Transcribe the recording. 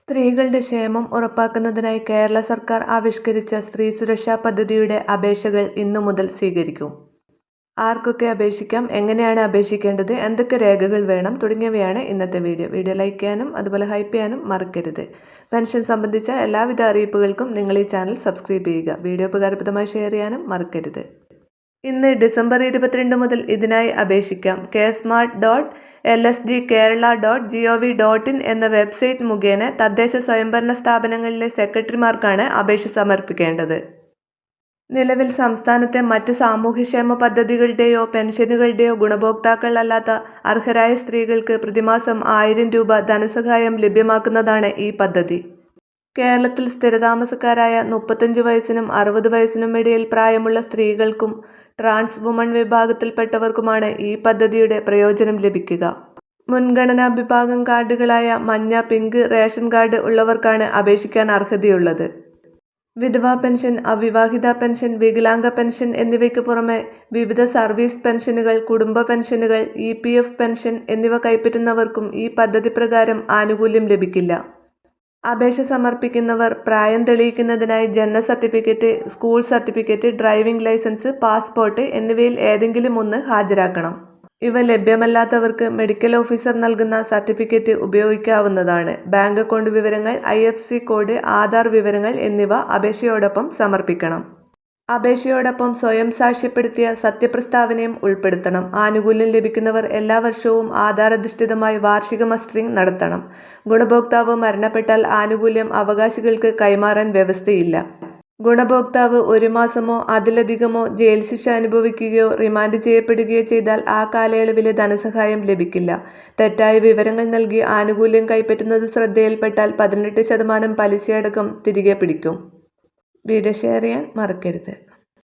സ്ത്രീകളുടെ ക്ഷേമം ഉറപ്പാക്കുന്നതിനായി കേരള സർക്കാർ ആവിഷ്കരിച്ച സ്ത്രീ സുരക്ഷാ പദ്ധതിയുടെ അപേക്ഷകൾ ഇന്നു മുതൽ സ്വീകരിക്കും. ആർക്കൊക്കെ അപേക്ഷിക്കാം, എങ്ങനെയാണ് അപേക്ഷിക്കേണ്ടത്, എന്തൊക്കെ രേഖകൾ വേണം തുടങ്ങിയവയാണ് ഇന്നത്തെ വീഡിയോ. വീഡിയോ ലൈക്ക് ചെയ്യാനും അതുപോലെ ഹൈപ്പ് ചെയ്യാനും മറക്കരുത്. പെൻഷൻ സംബന്ധിച്ച എല്ലാവിധ അറിയിപ്പുകൾക്കും നിങ്ങൾ ഈ ചാനൽ സബ്സ്ക്രൈബ് ചെയ്യുക. വീഡിയോ ഉപകാരപ്രദമായി ഷെയർ ചെയ്യാനും മറക്കരുത്. ഇന്ന് ഡിസംബർ 22 മുതൽ ഇതിനായി അപേക്ഷിക്കാം. kesmart.lsdkerala.gov.in എന്ന വെബ്സൈറ്റ് മുഖേന തദ്ദേശ സ്വയംഭരണ സ്ഥാപനങ്ങളിലെ സെക്രട്ടറിമാർക്കാണ് അപേക്ഷ സമർപ്പിക്കേണ്ടത്. നിലവിൽ സംസ്ഥാനത്തെ മറ്റ് സാമൂഹ്യക്ഷേമ പദ്ധതികളുടെയോ പെൻഷനുകളുടെയോ ഗുണഭോക്താക്കൾ അല്ലാത്ത അർഹരായ സ്ത്രീകൾക്ക് പ്രതിമാസം 1000 രൂപ ധനസഹായം ലഭ്യമാക്കുന്നതാണ് ഈ പദ്ധതി. കേരളത്തിൽ സ്ഥിരതാമസക്കാരായ 35 വയസ്സിനും 60 വയസ്സിനും ഇടയിൽ പ്രായമുള്ള സ്ത്രീകൾക്കും ട്രാൻസ് വുമൺ വിഭാഗത്തിൽപ്പെട്ടവർക്കുമാണ് ഈ പദ്ധതിയുടെ പ്രയോജനം ലഭിക്കുക. മുൻഗണനാ വിഭാഗം കാർഡുകളായ മഞ്ഞ, പിങ്ക് റേഷൻ കാർഡ് ഉള്ളവർക്കാണ് അപേക്ഷിക്കാൻ അർഹതയുള്ളത്. വിധവാ പെൻഷൻ, അവിവാഹിത പെൻഷൻ, വികലാംഗ പെൻഷൻ എന്നിവയ്ക്ക് പുറമെ വിവിധ സർവീസ് പെൻഷനുകൾ, കുടുംബ പെൻഷനുകൾ, EPF പെൻഷൻ എന്നിവ കൈപ്പറ്റുന്നവർക്കും ഈ പദ്ധതി പ്രകാരം ആനുകൂല്യം ലഭിക്കില്ല. അപേക്ഷ സമർപ്പിക്കുന്നവർ പ്രായം തെളിയിക്കുന്നതിനായി ജനന certificate, school certificate, driving licence, passport എന്നിവയിൽ ഏതെങ്കിലും ഒന്ന് ഹാജരാക്കണം. ഇവ ലഭ്യമല്ലാത്തവർക്ക് മെഡിക്കൽ ഓഫീസർ നൽകുന്ന സർട്ടിഫിക്കറ്റ് ഉപയോഗിക്കാവുന്നതാണ്. ബാങ്ക് അക്കൗണ്ട് വിവരങ്ങൾ, IFSC കോഡ്, ആധാർ വിവരങ്ങൾ എന്നിവ അപേക്ഷയോടൊപ്പം സമർപ്പിക്കണം. അപേക്ഷയോടൊപ്പം സ്വയം സാക്ഷ്യപ്പെടുത്തിയ സത്യപ്രസ്താവനയും ഉൾപ്പെടുത്തണം. ആനുകൂല്യം ലഭിക്കുന്നവർ എല്ലാ വർഷവും ആധാരധിഷ്ഠിതമായി വാർഷിക മസ്റ്ററിംഗ് നടത്തണം. ഗുണഭോക്താവ് മരണപ്പെട്ടാൽ ആനുകൂല്യം അവകാശികൾക്ക് കൈമാറാൻ വ്യവസ്ഥയില്ല. ഗുണഭോക്താവ് 1 മാസമോ അതിലധികമോ ജയിൽ ശിക്ഷ അനുഭവിക്കുകയോ റിമാൻഡ് ചെയ്യപ്പെടുകയോ ചെയ്താൽ ആ കാലയളവിലെ ധനസഹായം ലഭിക്കില്ല. തെറ്റായ വിവരങ്ങൾ നൽകി ആനുകൂല്യം കൈപ്പറ്റുന്നത് ശ്രദ്ധയിൽപ്പെട്ടാൽ 18% പലിശയടക്കം തിരികെ പിടിക്കും. വീഡിയോ ഷെയർ ചെയ്യാൻ മറക്കരുത്.